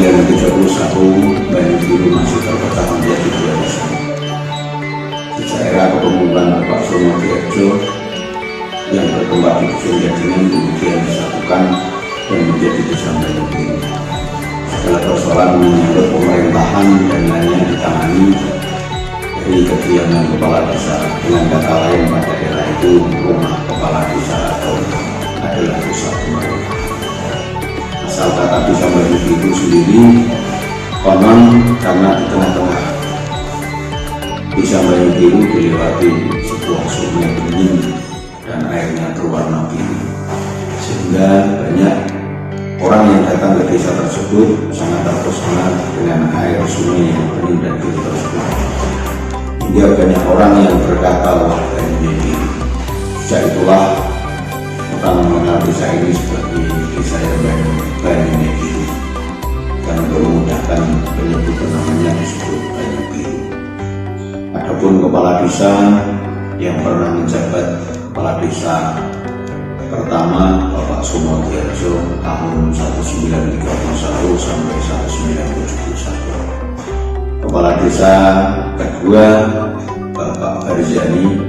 yang ke-31 Banyu Biru masih terpecah menjadi dua desa. Sejak era kepemimpinan Bapak Soemodiarjo yang bertempat di Dusun Jajingan kemudian disatukan dan menjadi Desa Banyu Biru. Segala persoalan menyangkut pemerintahan dan lainnya ditangani dari kediaman kepala desa, dengan kata lain pada era itu rumah kepala desa atau adalah pusat pemerintahan. Asal kata Desa Banyu Biru sendiri konon karena di tengah-tengah Desa Banyu Biru dilewati sebuah sungai bening dan airnya berwarna biru, sehingga banyak orang yang datang ke desa tersebut sangat terpesona dengan air sungai yang bening dan biru tersebut, hingga banyak orang yang berkata wah Banyu Biru. Sejak itulah orang mengenal desa ini sebagai desa yang Banyu Biru, dan untuk memudahkan penyebutan namanya disebut Banyu Biru. Adapun kepala desa yang pernah menjabat kepala desa pertama Bapak Soemodiarjo tahun 1931 sampai 1971. Kepala desa kedua Bapak Barzani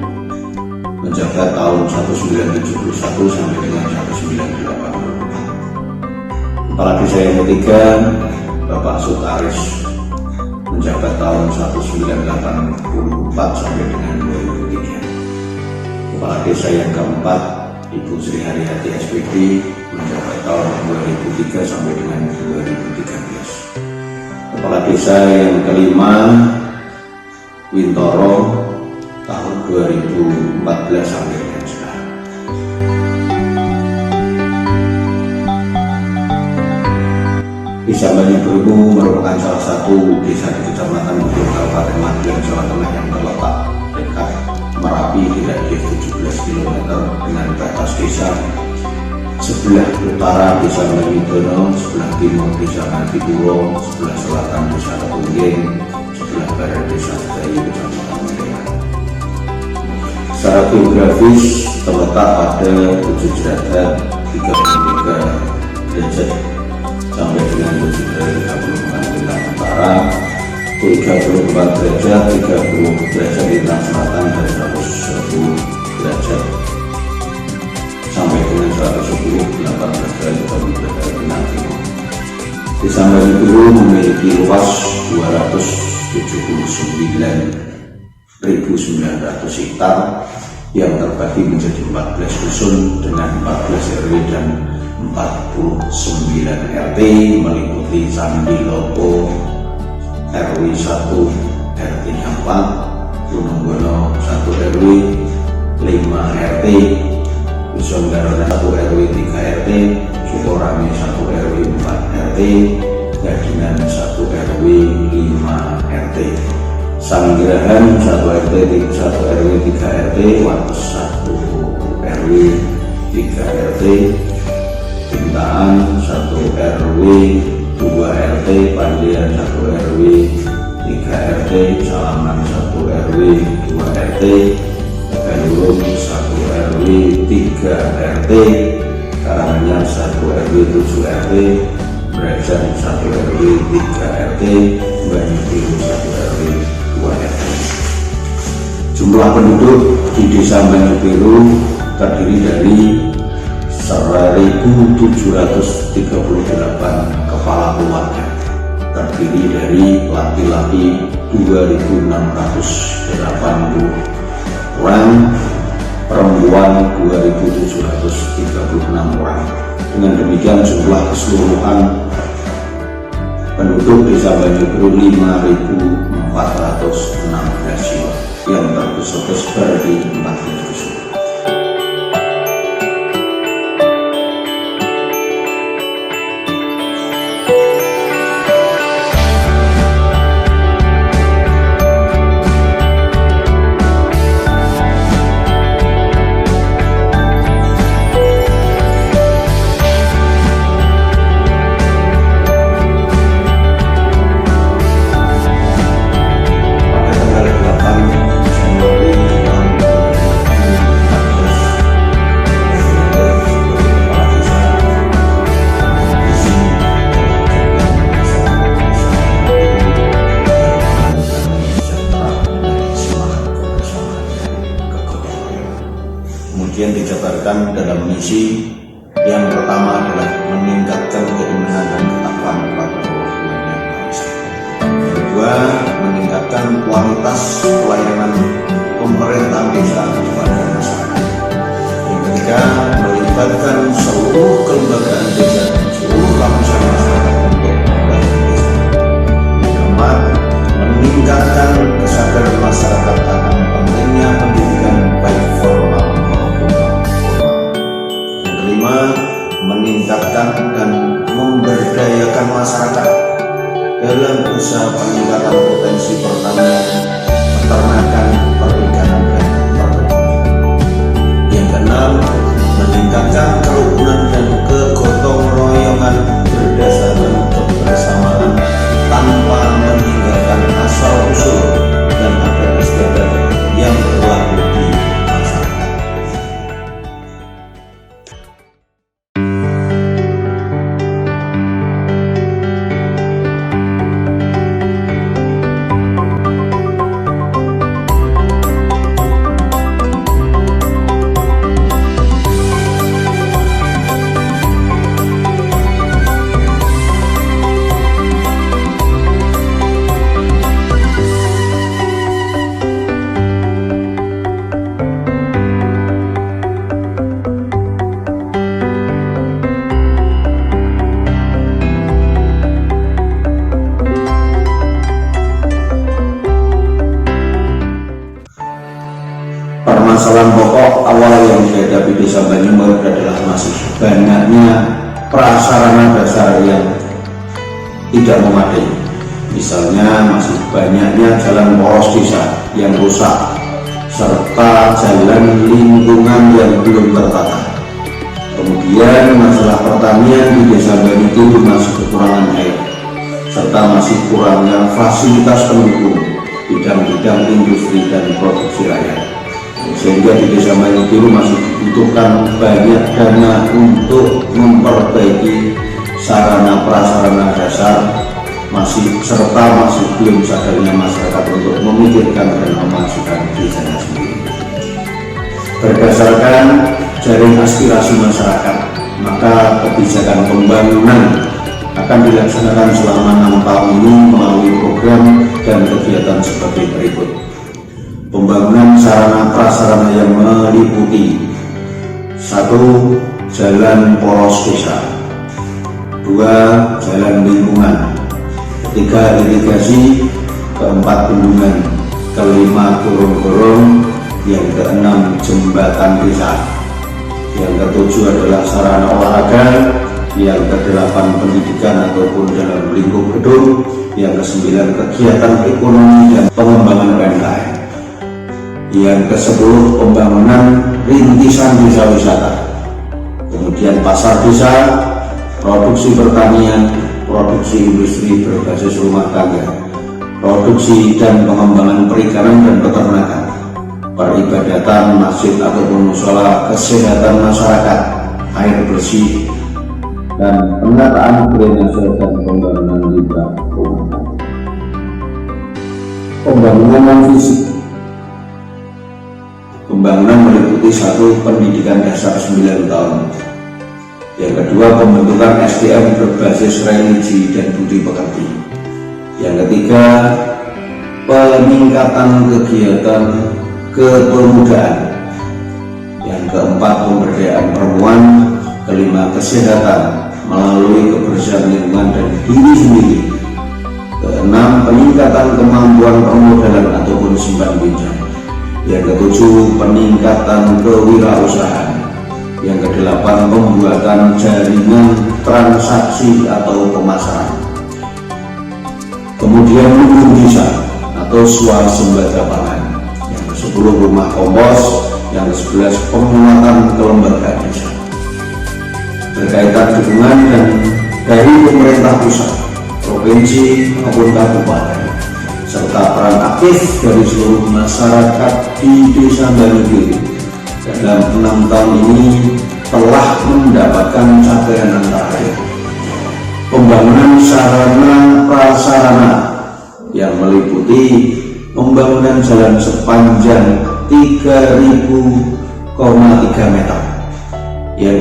menjabat tahun 1971 sampai dengan 1980. Kepala desa yang ketiga Bapak Sutaris menjabat tahun 1984 sampai dengan 2003. Kepala desa yang keempat Ibu Sri Haryati SPD menjabat tahun 2003 sampai dengan 2013. Kepala desa yang kelima Wintoro tahun 2014 sampai dengan sekarang. Desa Banyu Biru merupakan salah satu desa di Kecamatan Butuh, Kabupaten Magelang, Jawa Tengah yang terletak dekat Merapi, tidak lebih 17 km dengan batas desa sebelah utara Desa Banyudono, sebelah timur Desa Ngadipuro, sebelah selatan Desa Ketunggeng, sebelah barat Desa Sedayu, Kecamatan Magelang. Secara geografis terletak pada 7 derajat 33 derajat sampai dengan 7 derajat 34 lintang utara, 34 derajat 30 derajat lintang selatan, dan 110 derajat sampai dengan 110 18 derajat lintang timur. Desa Banyu Biru memiliki luas 279.900 hektar yang terbagi menjadi 14 dusun dengan 14 RW dan 49 RT, meliputi Candi Lopo RW 1 RT 4, Gunung Gono 1 RW 5 RT, Dusun Garona 1 RW 3 RT, Sukorame 1 RW 4 RT, Gadingan 1 RW 5 RT, Sanggirahan 1 RT 1 RW 3 RT, Wates 1 RW 3 RT, Bintaan 1 RW 2 RT, Pandian 1 RW 3 RT, Salaman 1 RW 2 RT, Tegalurung 1 RW 3 RT, Karanganyar 1 RW 7 RT, Brajan 1 RW 3 RT, Banyu Biru 1 RW 2 RT. Jumlah penduduk di Desa Banyu Biru terdiri dari 1.738 kepala keluarga, terdiri dari laki-laki 2.680 orang, perempuan 2.736 orang. Dengan demikian jumlah keseluruhan penduduk Desa Banyu Biru 5.416 jiwa yang tersebar di 14 dusun. dalam misi. Yang pertama adalah meningkatkan keimanan dan ketakwaan kepada Allah. Yang kedua, meningkatkan kualitas pelayanan pemerintah desa kepada masyarakat. Yang ketiga, melibatkan seluruh kelembagaan desa dan seluruh lapisan masyarakat untuk membangun desa. Yang keempat, meningkatkan kesadaran masyarakat akan pentingnya pendidikan baik formal maupun non formal. Yang kelima, meningkatkan dan memberdayakan masyarakat dalam usaha peningkatan potensi pertanian, peternakan, perikanan, dan perkebunan. Yang keenam, meningkatkan kerukunan dan kegotong royongan berdasarkan kebersamaan tanpa meninggalkan asal usul dan adat istiadat yang berlaku di masyarakat. Permasalahan pokok awal yang dihadapi Desa Banyumur adalah masih banyaknya prasarana dasar yang tidak memadai. Misalnya masih banyaknya jalan poros desa yang rusak, serta jalan lingkungan yang belum tertata. Kemudian masalah pertanian di Desa Banyumur masih kekurangan air, serta masih kurangnya fasilitas pendukung bidang-bidang industri dan produksi rakyat. Sehingga di Desa Banyumur masih dibutuhkan banyak dana untuk memperbaiki sarana prasarana dasar, serta masih belum sadarnya masyarakat untuk memikirkan dan memajukan desanya sendiri. Berdasarkan jaring aspirasi masyarakat, maka kebijakan pembangunan akan dilaksanakan selama 6 tahun ini melalui program dan kegiatan sebagai berikut. Pembangunan sarana prasarana yang meliputi 1. Jalan poros desa, 2. Jalan lingkungan, 3. Irigasi, 4. Bendungan, 5. gorong-gorong, yang 6. Jembatan desa, yang 7 adalah sarana olahraga, yang 8 pendidikan ataupun dalam lingkup gedung, yang 9 kegiatan ekonomi dan pengembangan UMKM, yang 10 pembangunan rintisan desa wisata, kemudian pasar desa, produksi pertanian, produksi industri berbasis rumah tangga, produksi dan pengembangan perikanan dan peternakan, peribadatan masjid ataupun mushola, kesehatan masyarakat, air bersih, dan penataan drainase dan pembangunan limbah rumah tangga. Pembangunan non-fisik. Pembangunan meliputi 1. Pendidikan dasar 9 tahun, yang kedua pembentukan SDM berbasis religi dan budi pekerti, yang ketiga peningkatan kegiatan kepemudaan, yang keempat pemberdayaan perempuan, kelima kesehatan melalui kebersihan lingkungan dan diri sendiri, keenam peningkatan kemampuan permodalan ataupun simpan pinjam, yang ketujuh peningkatan kewirausahaan, yang kedelapan pembuatan jaringan transaksi atau pemasaran, kemudian lumbung desa atau swasembada pangan, yang ke-10 rumah kompos, yang ke-11 penguatan kelembagaan desa. Berkaitan dukungan dan dari pemerintah pusat, provinsi maupun kabupaten, serta peran aktif dari seluruh masyarakat di Desa Banyumur dalam 6 tahun ini telah mendapatkan capaian antara lain pembangunan sarana prasarana yang meliputi pembangunan jalan sepanjang 3.000,3 meter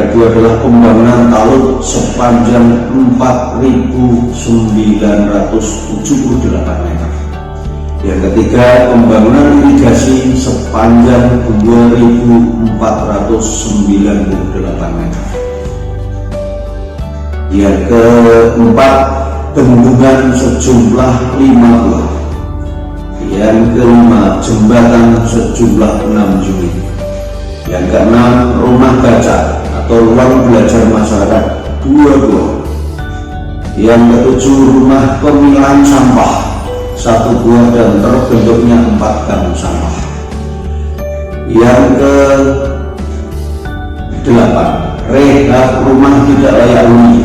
Yang kedua adalah pembangunan talud sepanjang 4.978 meter. Yang ketiga, pembangunan irigasi sepanjang 2.498 meter. Yang keempat, bendungan sejumlah 5 buah. Yang kelima, jembatan sejumlah 6 unit. Yang keenam, rumah baca atau ruang belajar masyarakat 2 buah. Yang ketujuh, rumah pemilahan sampah 1 buah dan terbentuknya 4 gang sampah. Yang ke-8, rehab rumah tidak layak huni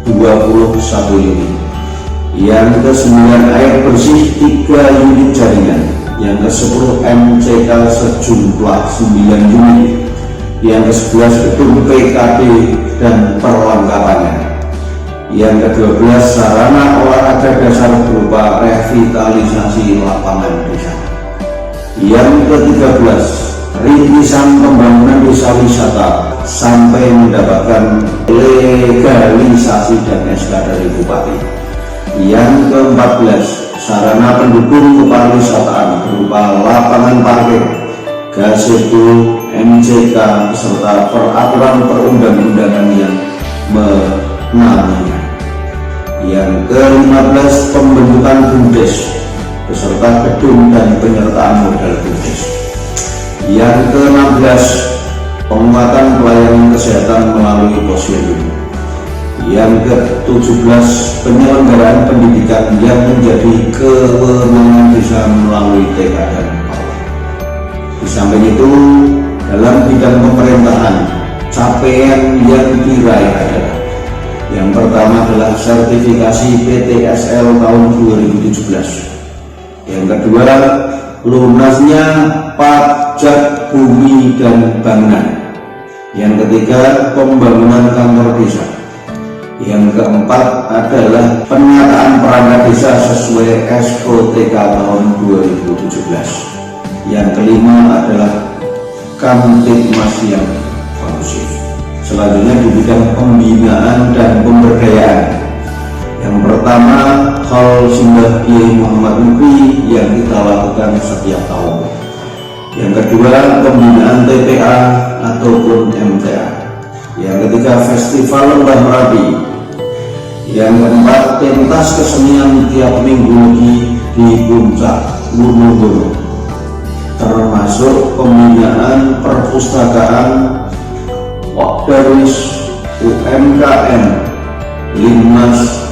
21 unit. Yang ke-9, air bersih 3 unit jaringan. Yang ke-10, MCK sejumlah 9 unit. Yang ke-11, gedung PKD dan perlengkapannya. Yang ke-12, sarana olahraga dasar berupa revitalisasi lapangan desa. Yang ke-13, rintisan pembangunan desa wisata sampai mendapatkan legalisasi dan SK dari Bupati. Yang ke-14, sarana pendukung kepariwisataan berupa lapangan parkir, gazebo, MCK serta peraturan perundang-undangan yang mengenainya. Yang ke-15, pembentukan BUMDes beserta gedung dan penyertaan modal BUMDes. Yang ke-16, penguatan pelayanan kesehatan melalui posyandu. Yang ke-17, penyelenggaraan pendidikan yang menjadi kewenangan desa melalui TK dan PAUD. Di samping itu, dalam bidang pemerintahan, capaian yang diraih adalah: yang pertama adalah sertifikasi PTSL tahun 2017. Yang kedua, lunasnya pajak bumi dan bangunan. Yang ketiga, pembangunan kantor desa. Yang keempat adalah penyataan perangkat desa sesuai SOTK tahun 2017. Yang kelima adalah Kamtibmas yang kondusif. Selanjutnya di bidang pembinaan dan pemberdayaan. Yang pertama, Hal Simbah Kiai Muhammad Mukri yang kita lakukan setiap tahun. Yang kedua, pembinaan TPA ataupun MTA. Yang ketiga, Festival Lembah Merapi. Yang keempat, pentas kesenian tiap minggu lagi di Puncak Wonogono, termasuk pembinaan perpustakaan, Okdarwis, UMKM, Linmas,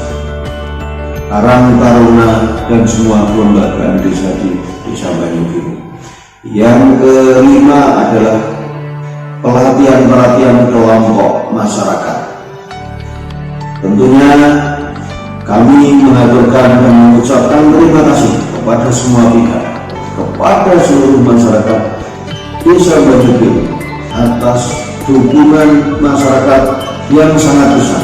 Karang Taruna, dan semua kelembagaan desa di Desa Banyubiru. Yang kelima adalah pelatihan kelompok masyarakat. Tentunya kami mengaturkan dan mengucapkan terima kasih kepada semua pihak, kepada seluruh masyarakat Desa Banyubiru atas dukungan masyarakat yang sangat besar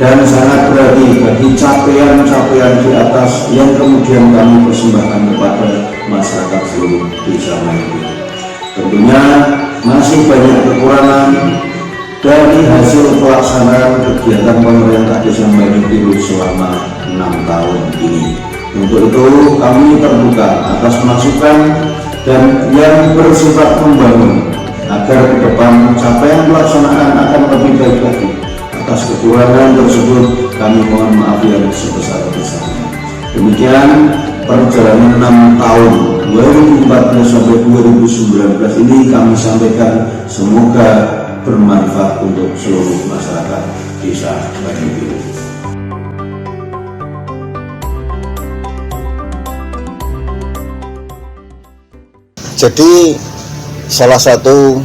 dan sangat berarti bagi capaian-capaian di atas yang kemudian kami persembahkan kepada masyarakat seluruh Desa Banyubiru. Tentunya masih banyak kekurangan dari hasil pelaksanaan kegiatan pemerintah Desa Banyubiru selama 6 tahun ini. Untuk itu kami terbuka atas masukan dan yang bersifat membangun agar ke depan capaian pelaksanaan akan lebih baik lagi. Atas kekurangan tersebut kami mohon maaf yang sebesar-besarnya. Demikian perjalanan 6 tahun 2014 sampai 2019 ini kami sampaikan, semoga bermanfaat untuk seluruh masyarakat Desa Banyubiru. Jadi salah satu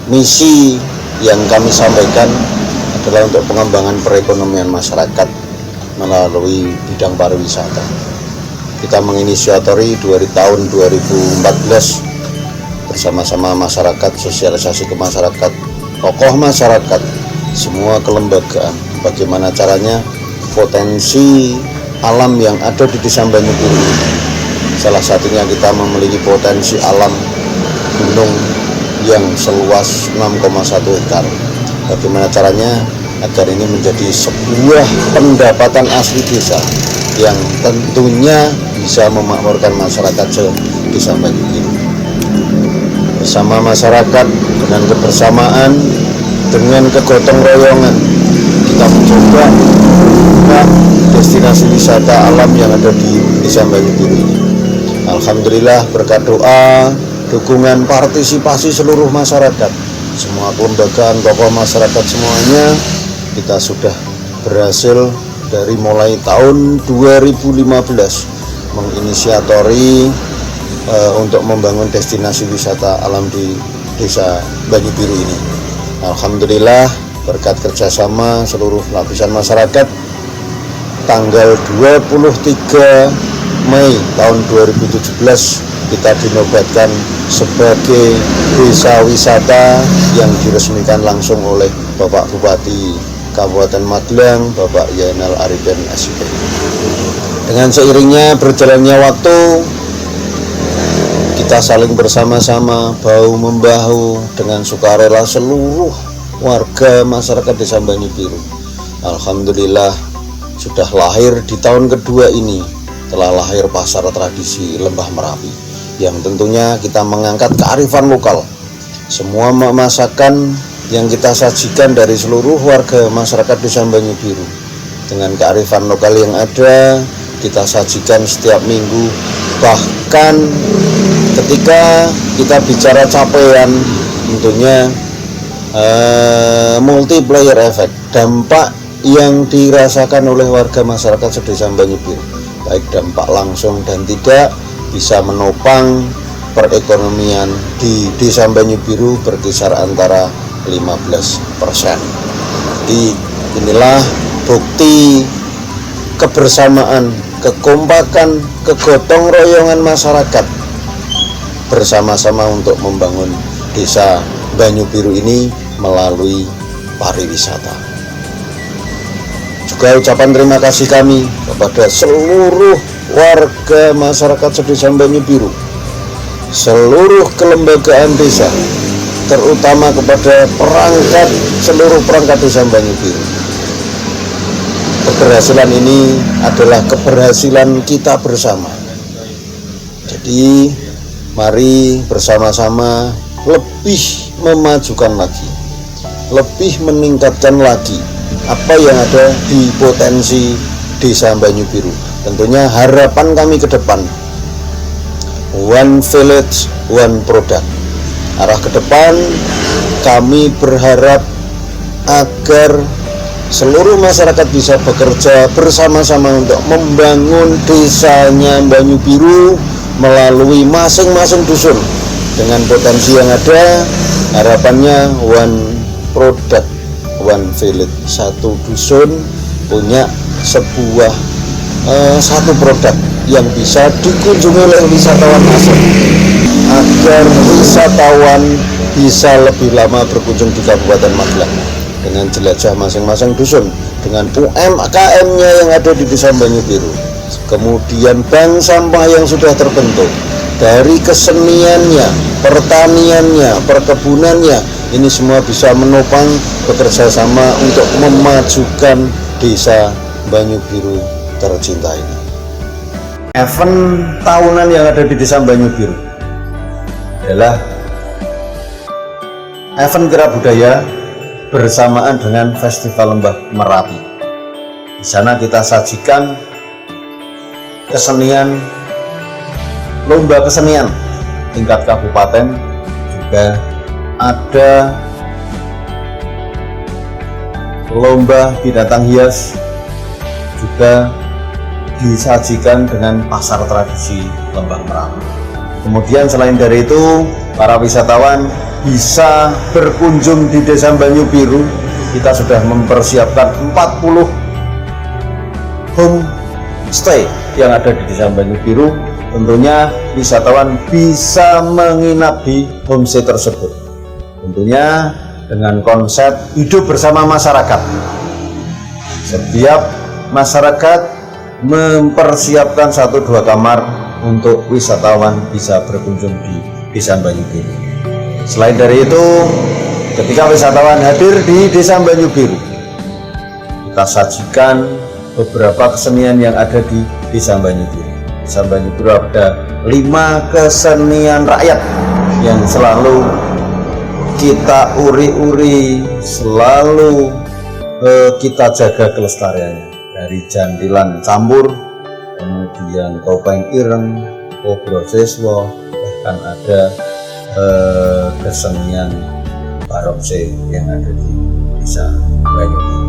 misi yang kami sampaikan adalah untuk pengembangan perekonomian masyarakat melalui bidang pariwisata. Kita menginisiatori dari tahun 2014 bersama-sama masyarakat, sosialisasi ke masyarakat, tokoh masyarakat, semua kelembagaan, bagaimana caranya potensi alam yang ada di Desa Banyubiru ini. Salah satunya kita memiliki potensi alam gunung yang seluas 6,1 hektar. Bagaimana caranya agar ini menjadi sebuah pendapatan asli desa yang tentunya bisa memakmurkan masyarakat Desa Banyubiru. Bersama masyarakat dengan kebersamaan, dengan kegotong royongan, kita mencoba destinasi wisata alam yang ada di Desa Banyubiru ini. Alhamdulillah, berkat doa, dukungan, partisipasi seluruh masyarakat, semua kelembagaan, tokoh masyarakat semuanya, kita sudah berhasil dari mulai tahun 2015 menginisiatori untuk membangun destinasi wisata alam di Desa Banyubiru ini. Alhamdulillah, berkat kerjasama seluruh lapisan masyarakat, tanggal 23 Mei tahun 2017 kita dinobatkan sebagai desa wisata yang diresmikan langsung oleh Bapak Bupati Kabupaten Magelang, Bapak Yainal Arifin SIP. Dengan seiringnya berjalannya waktu, kita saling bersama-sama, bahu-membahu dengan sukarela seluruh warga masyarakat Desa Banyubiru. Alhamdulillah, sudah lahir di tahun kedua ini, telah lahir pasar tradisi Lembah Merapi, yang tentunya kita mengangkat kearifan lokal. Semua masakan yang kita sajikan dari seluruh warga masyarakat Desa Banyubiru dengan kearifan lokal yang ada, kita sajikan setiap minggu. Bahkan ketika kita bicara capaian, tentunya multiplier effect, dampak yang dirasakan oleh warga masyarakat Desa Banyubiru, baik dampak langsung dan tidak, bisa menopang perekonomian di Desa Banyubiru berkisar antara 15%. Jadi inilah bukti kebersamaan, kekompakan, kegotong royongan masyarakat bersama-sama untuk membangun Desa Banyubiru ini melalui pariwisata. Juga ucapan terima kasih kami kepada seluruh warga masyarakat Desa Banyubiru, seluruh kelembagaan desa, terutama kepada seluruh perangkat Desa Banyubiru. Keberhasilan ini adalah keberhasilan kita bersama. Jadi mari bersama-sama lebih memajukan lagi, lebih meningkatkan lagi apa yang ada di potensi Desa Banyubiru. Tentunya harapan kami ke depan, one village, one product. Arah ke depan kami berharap agar seluruh masyarakat bisa bekerja bersama-sama untuk membangun desanya Banyubiru melalui masing-masing dusun dengan potensi yang ada. Harapannya one product, one village, satu dusun punya sebuah satu produk yang bisa dikunjungi oleh wisatawan asing, agar wisatawan bisa lebih lama berkunjung di Kabupaten Magelang dengan jelajah masing-masing dusun, dengan UMKM-nya yang ada di Desa Banyubiru, kemudian bank sampah yang sudah terbentuk, dari keseniannya, pertaniannya, perkebunannya, ini semua bisa menopang bekerja sama untuk memajukan Desa Banyubiru tercinta ini. Event tahunan yang ada di Desa Banyubiru adalah event kira budaya bersamaan dengan Festival Lembah Merapi. Di sana kita sajikan kesenian, lomba kesenian tingkat kabupaten, juga ada lomba binatang hias, juga disajikan dengan pasar tradisi Lembah Merapi. Kemudian selain dari itu, para wisatawan bisa berkunjung di Desa Banyubiru. Kita sudah mempersiapkan 40 homestay yang ada di Desa Banyubiru. Tentunya wisatawan bisa menginap di homestay tersebut, tentunya dengan konsep hidup bersama masyarakat. Setiap masyarakat mempersiapkan 1-2 kamar untuk wisatawan bisa berkunjung di Desa Banyubiru. Selain dari itu, ketika wisatawan hadir di Desa Banyu Biru, kita sajikan beberapa kesenian yang ada di Desa Banyu Biru. Desa Banyu Biru ada 5 kesenian rakyat yang selalu kita uri-uri, selalu kita jaga kelestariannya. Dari jantilan campur, kemudian topeng ireng, kobro seswo, bahkan ada kesenian barokse yang ada di Desa Banyu Biru.